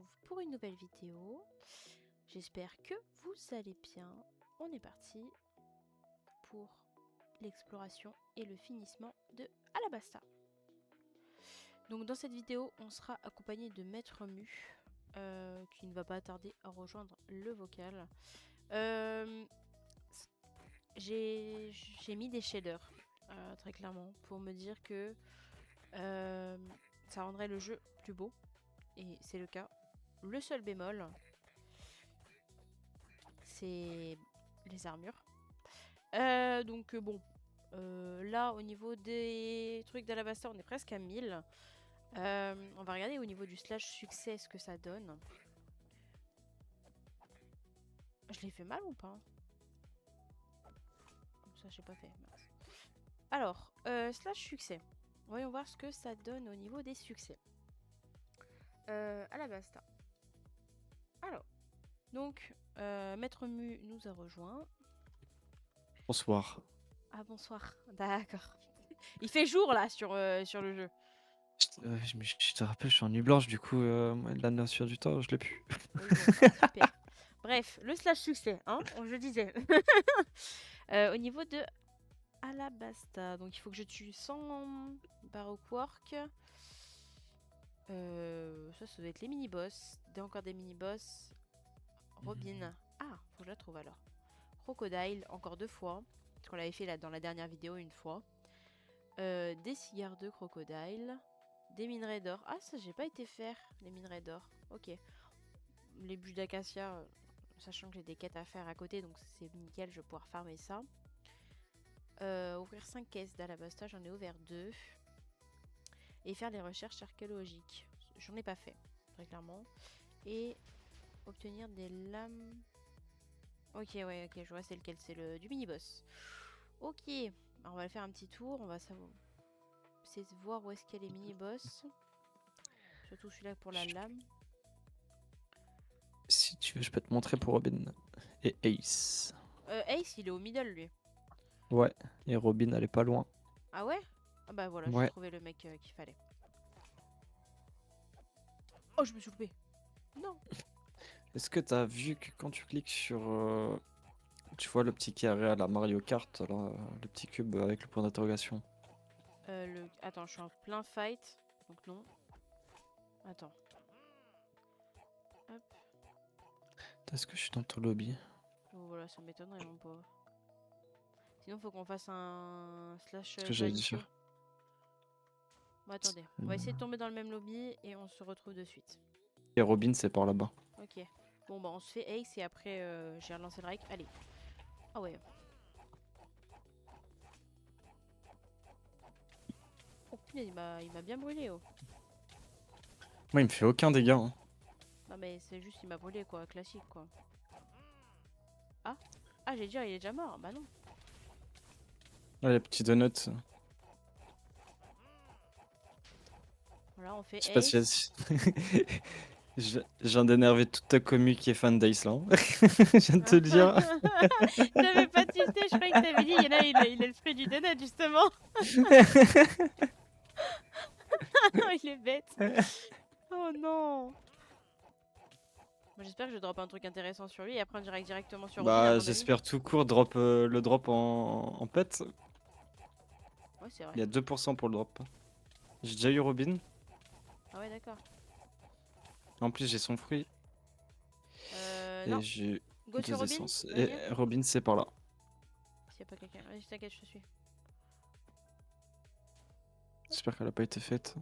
retrouve pour une nouvelle vidéo. J'espère que vous allez bien. On est parti pour l'exploration et le finissement de Alabasta. Donc dans cette vidéo, on sera accompagné de Maître Mu, qui ne va pas tarder à rejoindre le vocal. J'ai mis des shaders, très clairement, pour me dire que ça rendrait le jeu plus beau. Et c'est le cas. Le seul bémol, c'est les armures. Donc bon, là au niveau des trucs d'Alabasta, on est presque à 1000. On va regarder au niveau du slash succès ce que ça donne. Je l'ai fait mal ou pas? Ça j'ai pas fait. Mince. Alors, slash succès. Voyons voir ce que ça donne au niveau des succès. Alabasta. Alors, donc, Maître Mu nous a rejoint. Bonsoir. Ah bonsoir, d'accord. Il fait jour là sur le jeu. Je te rappelle, je suis en nuit blanche, du coup, la notion du temps, je l'ai plus. Oui bon, bah, super. Bref, le slash succès, hein, je disais. Au niveau de Alabasta, donc il faut que je tue 100 Baroque Work. Ça doit être les mini-boss. Encore des mini-boss. Robin. Ah, faut que je la trouve alors. Crocodile, encore 2 fois. Parce qu'on l'avait fait là, dans la dernière vidéo une fois. Des cigares de crocodile. Des minerais d'or. Ah, ça, j'ai pas été faire, les minerais d'or. Ok. Les bûches d'acacia, sachant que j'ai des quêtes à faire à côté, donc c'est nickel, je vais pouvoir farmer ça. Ouvrir 5 caisses d'Alabasta, j'en ai ouvert 2. Et faire les recherches archéologiques. J'en ai pas fait, très clairement. Et obtenir des lames. Ok, ouais, ok, je vois c'est lequel, c'est le du mini-boss. Ok, alors on va le faire un petit tour, on va savoir. Essayer de voir où est-ce qu'il y a les mini-boss. Surtout celui-là pour la lame. Si tu veux, je peux te montrer pour Robin et Ace. Ace, il est au middle, lui. Ouais, et Robin, elle est pas loin. Ah ouais? Ah bah voilà, j'ai Ouais. trouvé le mec qu'il fallait. Oh, je me suis loupé. Non. Est-ce que t'as vu que quand tu cliques sur... tu vois le petit carré à la Mario Kart, là, le petit cube avec le point d'interrogation? Attends, je suis en plein fight. Donc non. Attends. Hop. Est-ce que je suis dans ton lobby? Oh, voilà, ça m'étonnerait, mon pauvre. Sinon, faut qu'on fasse un slash Ce que j'allais join queue. dire. Bon, attendez. On va essayer de tomber dans le même lobby et on se retrouve de suite. Et Robin, c'est par là-bas. Ok. Bon, bah, on se fait Ace et après, j'ai relancé le Rike. Allez. Ah ouais. Oh, punaise, il m'a bien brûlé, oh. Moi, il me fait aucun dégât. Hein. Non, mais c'est juste, il m'a brûlé, quoi. Classique, quoi. Ah. Ah, j'ai dit, il est déjà mort. Bah non. Là, les petits donuts. Voilà, on fait Je sais pas Ace. si... Je viens d'énerver toute ta commu qui est fan d'Ace là. Hein. Je viens de te le dire. J'avais pas tilté, je croyais que t'avais dit, il y en a, il est le fruit du donut, justement. Il est bête. Oh non. Bon, j'espère que je drop un truc intéressant sur lui et après on dirait directement sur Robin, à Bah, mon avis. j'espère tout court drop le drop en pet. Ouais, c'est vrai. Il y a 2% pour le drop. J'ai déjà eu Robin. Ah ouais, d'accord. En plus, j'ai son fruit. Et Non. j'ai Go sur 2 Robin, essences. Et vas-y. Robin, c'est par là. S'il y a pas quelqu'un. Vas-y, t'inquiète, je te suis. J'espère qu'elle a pas été faite.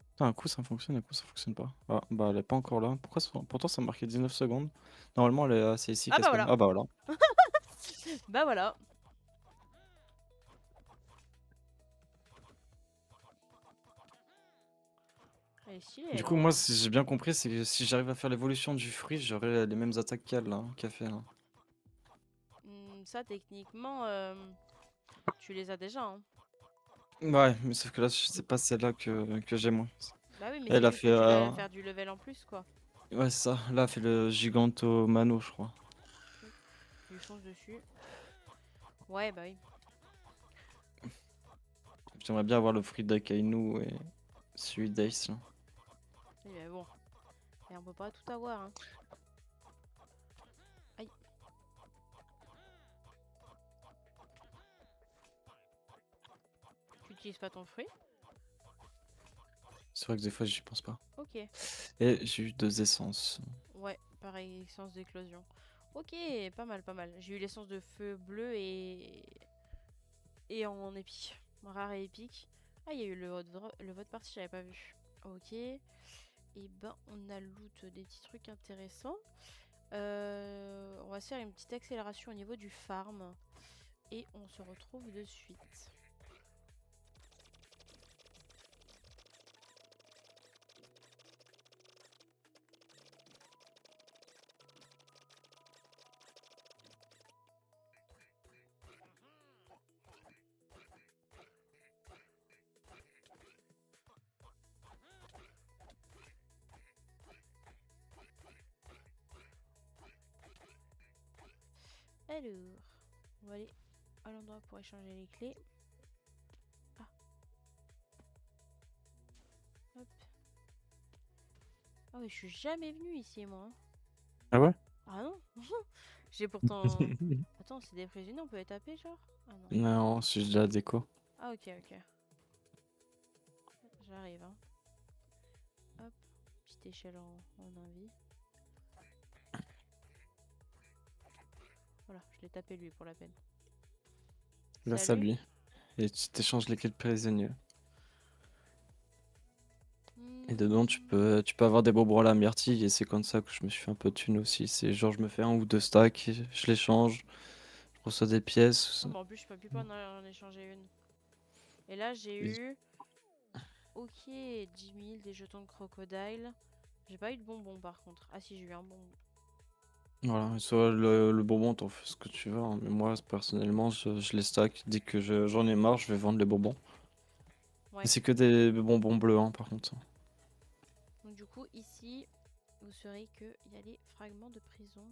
Putain, un coup ça fonctionne, un coup ça fonctionne pas. Ah, bah elle est pas encore là. Pourtant ça marquait 19 secondes. Normalement, c'est ici Ah qu'elle bah spawn. voilà. Ah bah voilà. Bah voilà. Elle est stylée, Du elle, coup, en moi, vrai. si j'ai bien compris, c'est que si j'arrive à faire l'évolution du fruit, j'aurai les mêmes attaques qu'elle, là, qu'a fait. Là. Ça, techniquement, tu les as déjà, hein. Ouais, mais sauf que là, c'est pas celle-là que j'ai, moi. Bah oui, mais c'est Elle a juste que fait. tu dois faire du level en plus, quoi. Ouais, c'est ça. Là, elle a fait le Gigantomano, je crois. Tu fonces dessus. Ouais, bah oui. J'aimerais bien avoir le fruit d'Akainu et celui d'Ace là. Oui, mais bon. Et on peut pas tout avoir, hein. Aïe. Tu utilises pas ton fruit? C'est vrai que des fois j'y pense pas. Ok. Et j'ai eu 2 essences. Ouais, pareil, essence d'éclosion. Ok, pas mal, pas mal. J'ai eu l'essence de feu bleu et en épique. Rare et épique. Ah, il y a eu le vote parti, j'avais pas vu. Ok. Et ben, on a loot des petits trucs intéressants. On va se faire une petite accélération au niveau du farm. Et on se retrouve de suite. Alors, on va aller à l'endroit pour échanger les clés. Ah, hop. Ah oui, je suis jamais venue ici, moi, hein. Ah ouais? Ah non. J'ai pourtant... Attends, c'est des prisonniers, on peut les taper, genre? Ah non. Non, c'est de la déco. Ah ok, ok. J'arrive, hein. Hop, petite échelle en envie. Voilà, je l'ai tapé lui pour la peine. Grâce à Salut. lui. Et tu t'échanges les quêtes prisonniers. Et dedans, Hmm. tu peux avoir des bonbons à la myrtille. Et c'est comme ça que je me suis fait un peu de thune aussi. C'est genre, je me fais un ou deux stacks, je les change, je reçois des pièces. Oh, mais en plus, je peux plus pas en échanger une. Et là, j'ai Et eu... Ok, 10 000, des jetons de crocodile. J'ai pas eu de bonbons par contre. Ah si, j'ai eu un bonbon. voilà, soit le bonbon, t'en fais ce que tu veux, hein. Mais moi, personnellement, je les stack. Dès que j'en ai marre, je vais vendre les bonbons. Et Ouais. c'est que des bonbons bleus, hein, par contre. Donc du coup, ici, vous saurez qu'il y a les fragments de prison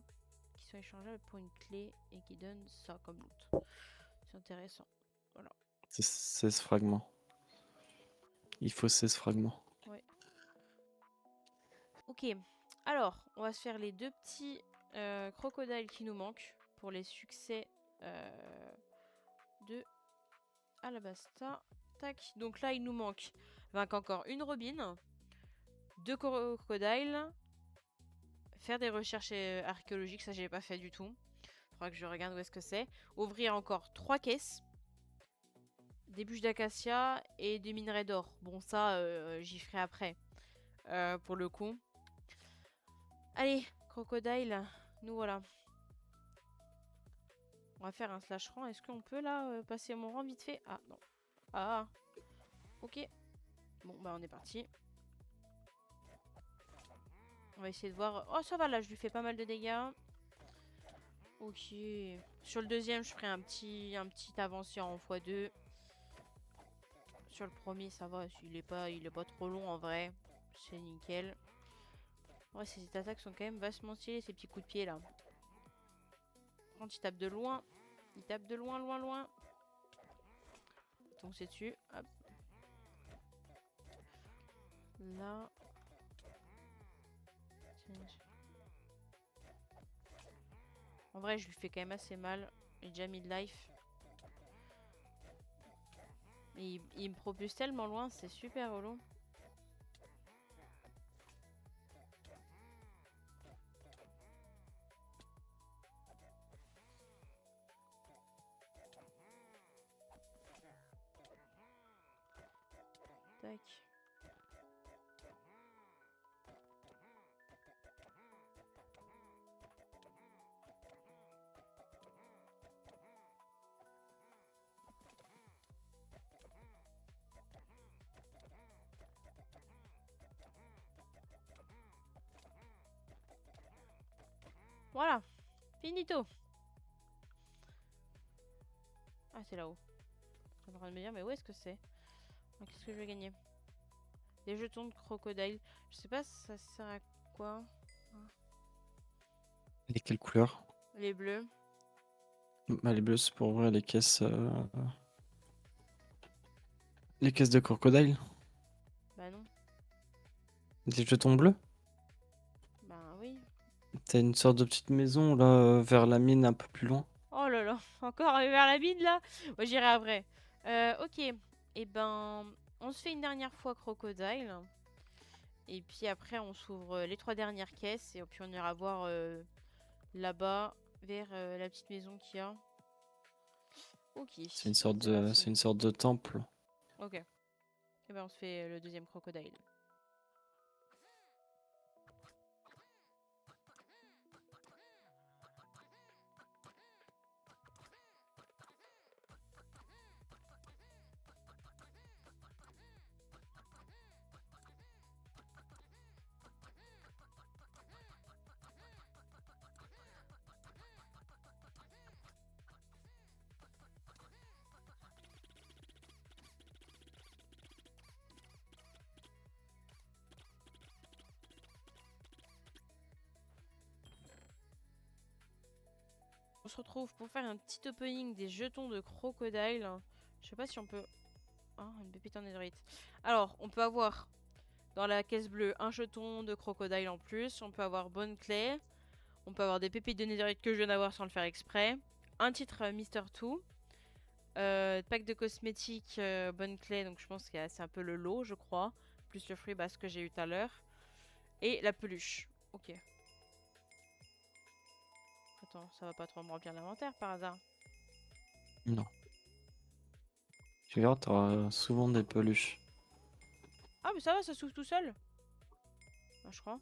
qui sont échangeables pour une clé et qui donnent ça comme loot. C'est intéressant. Voilà. C'est 16 fragments. Il faut 16 fragments. Ouais. Ok. Alors, on va se faire les deux petits crocodiles qui nous manquent pour les succès de Alabasta. Tac. Donc là, il nous manque vaincre encore une robine, deux crocodiles, faire des recherches archéologiques, ça j'ai pas fait du tout. Faudra que je regarde où est-ce que c'est. Ouvrir encore 3 caisses, des bûches d'acacia et des minerais d'or. Bon ça, j'y ferai après, pour le coup. Allez, crocodile, nous voilà. On va faire un slash rang. Est-ce qu'on peut là passer mon rang vite fait? Ah non. Ah, ok. Bon bah on est parti. On va essayer de voir. Oh ça va là, je lui fais pas mal de dégâts. Ok. Sur le deuxième, je ferai un petit avancé en x2. Sur le premier, ça va. Il est pas trop long en vrai. C'est nickel. Ouais, ces attaques sont quand même vachement stylées, ces petits coups de pied là. Quand il tape de loin, il tape de loin, loin, loin. Donc c'est dessus. Hop. Là. En vrai, je lui fais quand même assez mal. J'ai déjà mis de life. Mais il me propulse tellement loin, c'est super relou. Tac. Voilà. Finito. Ah, c'est là-haut. Je suis en train de me dire, mais où est-ce que c'est? Qu'est-ce que je vais gagner? Des jetons de crocodile. Je sais pas ça sert à quoi. Et quelle couleur? Les bleus. Bah, les bleus, c'est pour ouvrir les caisses de crocodile. Bah non. Des jetons bleus? Bah oui. T'as une sorte de petite maison là vers la mine un peu plus loin. Oh là là, encore vers la mine là. Moi j'irai après. Ok. Et ben, on se fait une dernière fois Crocodile. Et puis après, on s'ouvre les 3 dernières caisses. Et puis on ira voir là-bas, vers la petite maison qu'il y a. Ok. C'est C'est parti. une sorte de temple. Ok. Et ben, on se fait le deuxième Crocodile. On se retrouve pour faire un petit opening des jetons de Crocodile. Je sais pas si on peut... Ah, une pépite en netherite. Alors, on peut avoir dans la caisse bleue un jeton de Crocodile en plus. On peut avoir bonne clé. On peut avoir des pépites de netherite que je viens d'avoir sans le faire exprès. Un titre Mister 2. Pack de cosmétiques, bonne clé. Donc je pense que c'est un peu le lot, je crois. Plus le free bass que j'ai eu tout à l'heure. Et la peluche. Ok. Attends, ça va pas trop me remplir l'inventaire par hasard. Non. Tu verras, t'auras souvent des peluches. Ah, mais ça va, ça s'ouvre tout seul. Ah, je crois.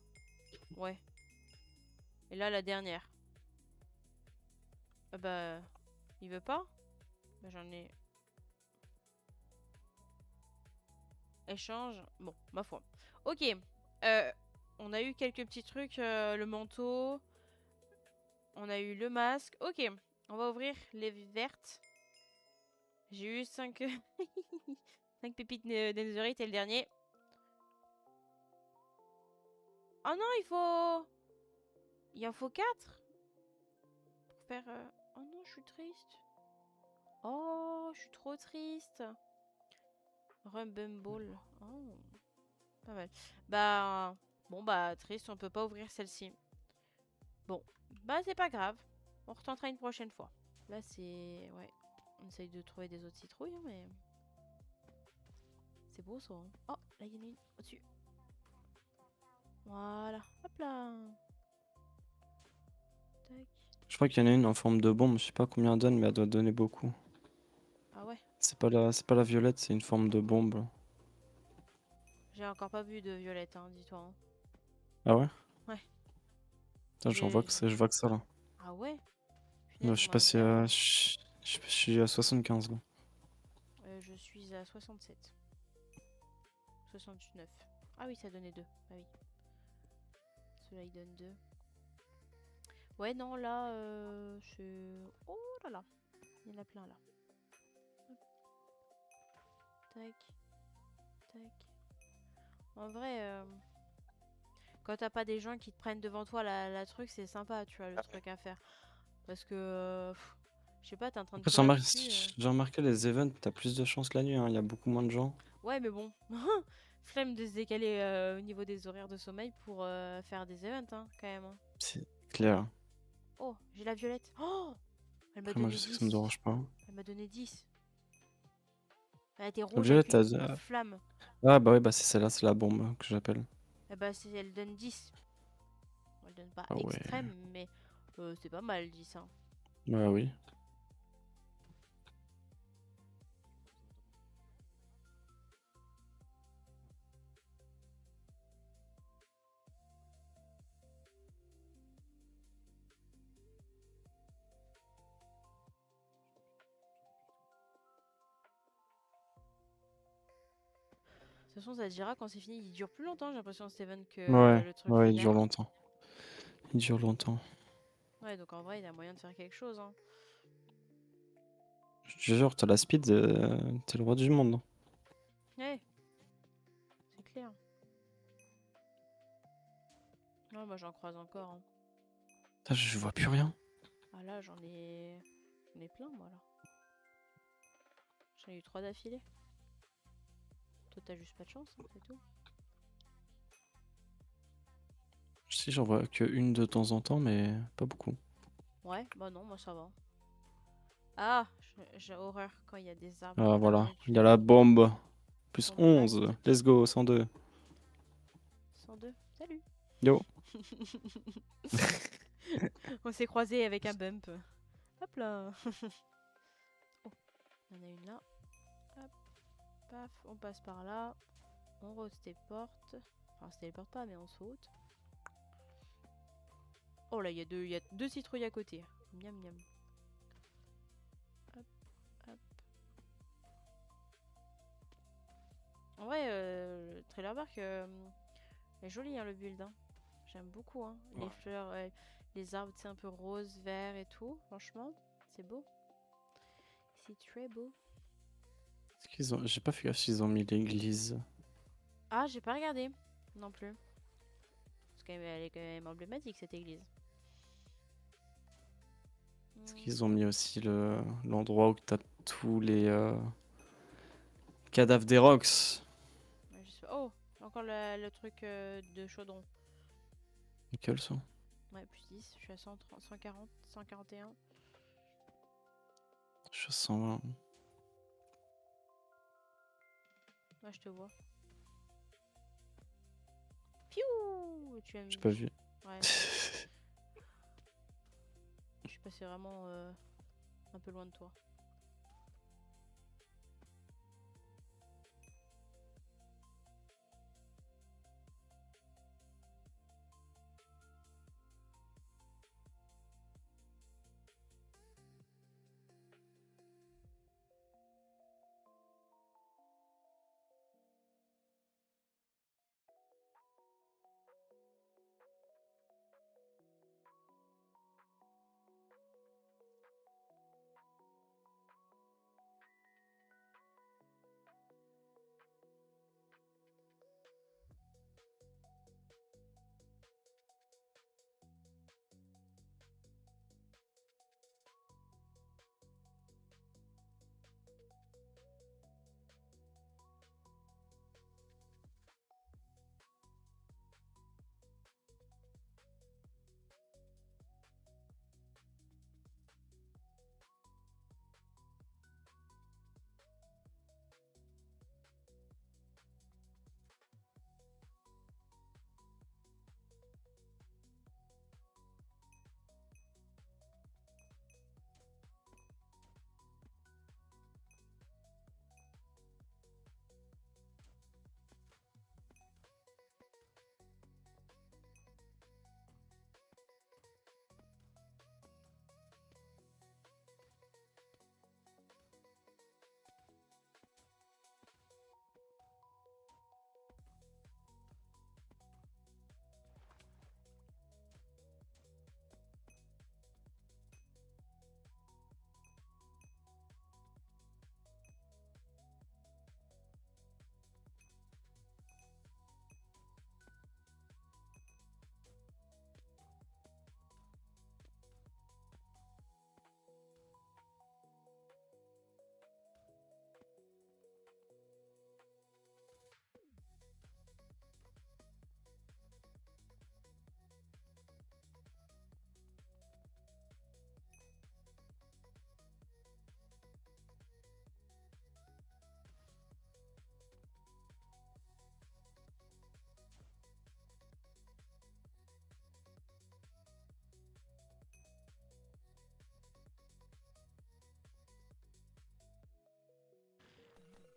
Ouais. Et là, la dernière. Ah bah... Il veut pas? Bah, j'en ai... Échange. Bon, ma foi. Ok. On a eu quelques petits trucs. Le manteau. On a eu le masque. Ok. On va ouvrir les vertes. J'ai eu 5... 5 pépites netherite et le dernier. Oh non, il faut... Il en faut 4 pour faire... Oh non, je suis triste. Oh, je suis trop triste. Rumble. Oh, pas mal. Bah... Bon, bah, triste, on peut pas ouvrir celle-ci. Bon, bah, c'est pas grave. On retentera une prochaine fois. Là, c'est... Ouais. On essaye de trouver des autres citrouilles, hein, mais... C'est beau, ça. Hein. Oh, là, il y en a une au-dessus. Voilà. Hop là. Tac. Je crois qu'il y en a une en forme de bombe, je sais pas combien elle donne, mais elle doit donner beaucoup. Ah ouais. C'est pas la violette, c'est une forme de bombe. J'ai encore pas vu de violette, hein, dis-toi. Hein. Ah ouais? Ouais. Attends, je vois que ça là. Ah ouais? Je Punaise, suis moi, passé zéro. à... je suis à 75 là. Je suis à 67. 69. Ah oui, ça donnait 2. Ah oui. Celui-là, il donne 2. Ouais, non, là, c'est... Oh là là. Il y en a plein, là. Hop. Tac. Tac. En vrai, quand t'as pas des gens qui te prennent devant toi la truc, c'est sympa, tu vois, le truc à faire. Parce que... je sais pas, t'es en train de Après, courir dessus. j'ai remarqué les events, t'as plus de chance la nuit, hein, il y a beaucoup moins de gens. Ouais, mais bon. Flemme de se décaler au niveau des horaires de sommeil pour faire des events, hein, quand même. Hein. C'est clair. Oh, j'ai la violette. Oh, elle m'a Après, moi, je donné sais que ça me 10. dérange pas. Elle m'a donné 10. Elle était La rouge avec violette, une flamme. ah bah oui, bah c'est celle-là, c'est la bombe que j'appelle. Eh bah, elle donne 10. Elle donne pas Ah ouais. extrême, mais c'est pas mal 10. Hein. Bah oui. De toute façon, ça te dira quand c'est fini. Il dure plus longtemps, j'ai l'impression, Steven, que Ouais, le truc ouais, il dure lunaire. longtemps. Il dure longtemps. Ouais, donc en vrai, il y a moyen de faire quelque chose. Hein. Je te jure, t'as la speed, t'es le roi du monde. Hein. Ouais, c'est clair. Non, moi j'en croise encore. Hein. Putain, je vois plus rien. Ah là, j'en ai... J'en ai plein, moi, là. J'en ai eu 3 d'affilée. Toi, t'as juste pas de chance, hein, c'est tout. Si, j'en vois que une de temps en temps, mais pas beaucoup. Ouais, bah non, moi ça va. Ah, j'ai horreur quand il y a des arbres Ah, en plein voilà. milieu Il y a la bombe. Plus Bombe impact. 11. Let's go, 102. 102. Salut. Yo. On s'est croisés avec un bump. Hop là. Oh, il y en a une là. Hop, paf, on passe par là. On rose tes portes. Enfin, on se téléporte pas, mais on saute. Oh là, il y a deux citrouilles à côté. Miam miam. Hop, hop. En vrai, le trailer bark est joli, hein, le build. Hein. J'aime beaucoup. Hein. Ouais. Les fleurs, les arbres, c'est un peu rose, vert et tout. Franchement, c'est beau. C'est très beau. J'ai pas fait gaffe s'ils ont mis l'église. Ah, j'ai pas regardé non plus. Parce qu'elle est quand même emblématique cette église. Est-ce qu'ils ont mis aussi l'endroit où t'as tous les cadavres des Rocks? Ouais, je sais pas. Oh, encore le truc de chaudron. Nickel ça. Ouais, plus 10. Je suis à 130, 140, 141. Je suis à 120. Ouais, je te vois. Piou! Tu as J'ai pas vu. Ouais. Je suis passé vraiment un peu loin de toi.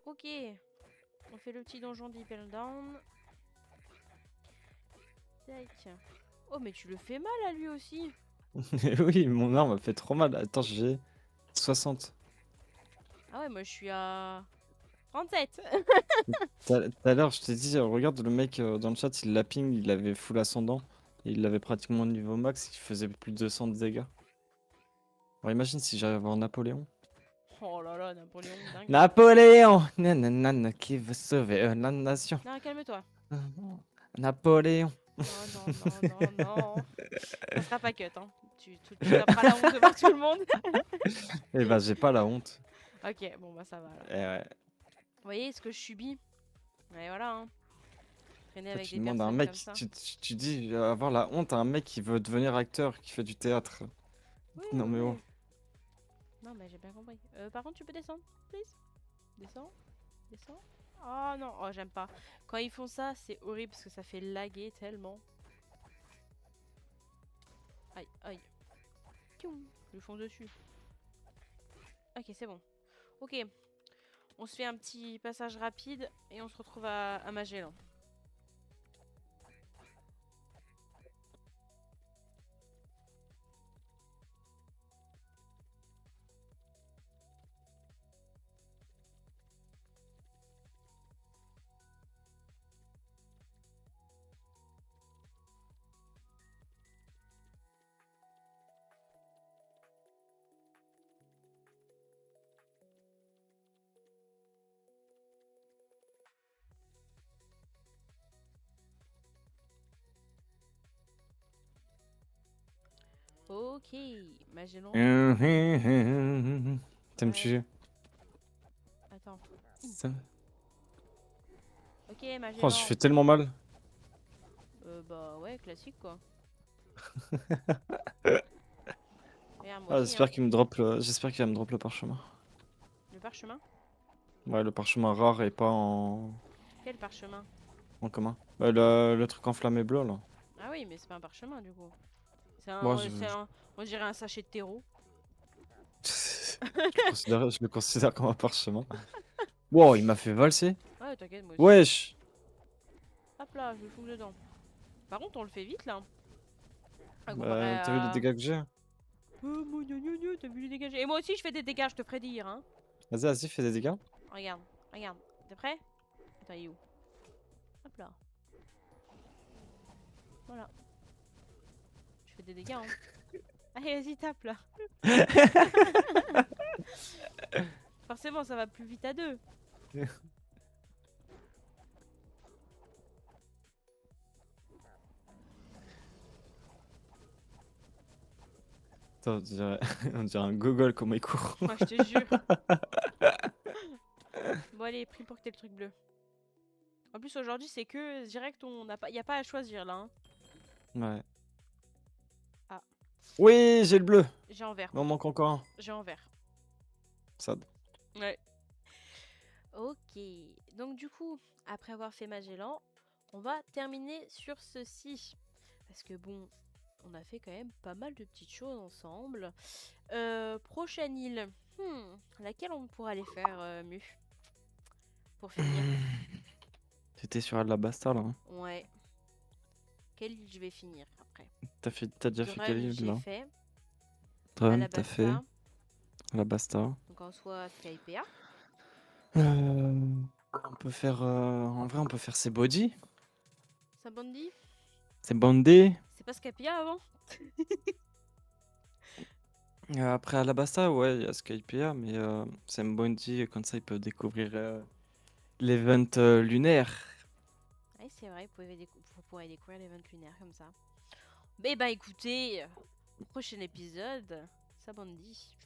Ok. On fait le petit donjon d'Impel Down. Tac. Oh, mais tu le fais mal à lui aussi. Oui, mon arme m'a fait trop mal. Attends, j'ai 60. Ah ouais, moi je suis à 37. Tout à l'heure, je t'ai dit, regarde le mec dans le chat, il l'a ping, il avait full ascendant. Et il avait pratiquement le niveau max, il faisait plus de 200 de dégâts. Alors imagine si j'arrive à avoir Napoléon. Oh là là, Napoléon, dingue. Napoléon! Nanana, qui veut sauver la nation? Non, calme-toi. Napoléon! Oh non, non, non, non. Ça sera pas cut, hein. Tu taperas la honte devant tout le monde. Eh ben, j'ai pas la honte. Ok, bon bah ça va alors. Eh ouais. Vous voyez ce que je subis? Et voilà, hein. Traîner Toi, avec tu des demandes à un personnes comme mec, ça. tu dis avoir la honte à un mec qui veut devenir acteur, qui fait du théâtre. Oui, Non oui, mais oh. oui. Non, mais j'ai bien compris. Par contre, tu peux descendre, please? Descends, descends. Oh non, oh j'aime pas. Quand ils font ça, c'est horrible parce que ça fait laguer tellement. Aïe, aïe. Tchoum, ils lui font dessus. Ok, c'est bon. Ok, on se fait un petit passage rapide et on se retrouve à Magellan. Ok, Magellan. T'aimes-tu? Ouais, attends. Ça- Ok, Oh, je Magellan. fais tellement mal. Bah ouais, classique quoi. Regarde, moi Ah, aussi, hein. j'espère qu'il va me drop le parchemin. Le parchemin? Ouais, le parchemin rare et pas Quel parchemin? en commun. Bah, le truc enflammé bleu là. Ah oui, mais c'est pas un parchemin du coup. Moi, On dirait un sachet de terreau. je le considère comme un parchemin. Wow, il m'a fait valser. Ouais, t'inquiète, moi aussi. Wesh. Hop là, je le fous dedans. Par contre, on le fait vite là. Comparé Bah, t'as vu les à. dégâts que j'ai? Oh mon gna gna gna, t'as vu les dégâts? Et moi aussi, je fais des dégâts, je te ferai dire, hein. Vas-y, vas-y, fais des dégâts. Regarde, regarde. T'es prêt? Attends, il est où? Hop là. Voilà. Je fais des dégâts, hein. Allez, vas-y, tape là. Forcément, ça va plus vite à deux. Attends, on dirait un gogol comment il court. Moi, je te jure. Bon, allez, pris pour que t'aies le truc bleu. En plus, aujourd'hui, c'est que direct, on n'a pas, y a pas à choisir là, hein. Ouais. Ah, Oui, j'ai le bleu. j'ai en vert. Il m'en manque encore un. J'ai en vert. Sad. Ouais. Ok. Donc, du coup, après avoir fait Magellan, on va terminer sur ceci. Parce que bon, on a fait quand même pas mal de petites choses ensemble. Prochaine île. Laquelle on pourra aller faire, Mu? Pour finir. T'étais sur Alabasta là. Hein. Ouais. Quelle île je vais finir après? T'as déjà fait quelle Drum, île j'ai là? fait. Drum, t'as fait Alabasta. Alabasta. Donc en soi, Skypea. On peut faire. En vrai, on peut faire ses body. Sabondi? Ses bandés. C'est pas Skypea avant? Après Alabasta, ouais, il y a Skypea, mais c'est Bounty, comme ça il peut découvrir l'event lunaire. Ouais, c'est vrai, vous pourrez découvrir l'event lunaire comme ça. Mais bah écoutez, au prochain épisode, Sabondi.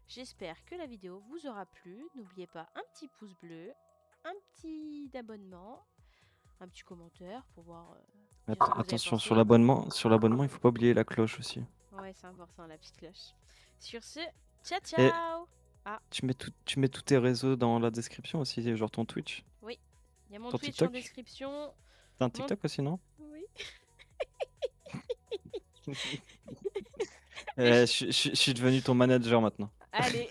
J'espère que la vidéo vous aura plu. N'oubliez pas un petit pouce bleu, un petit abonnement, un petit commentaire pour voir dire ce que vous avez Attention, pensé. sur l'abonnement, il faut pas oublier la cloche aussi. Ouais, c'est important, la petite cloche. Sur ce, ciao Et ciao. Ah, tu mets tous tes réseaux dans la description aussi, genre ton Twitch, oui, il y a mon ton Twitch en TikTok. description. T'as un Mon... TikTok aussi, non? Oui. Je suis devenu ton manager maintenant. Allez.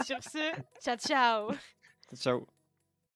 Sur ce, ciao ciao. Ciao.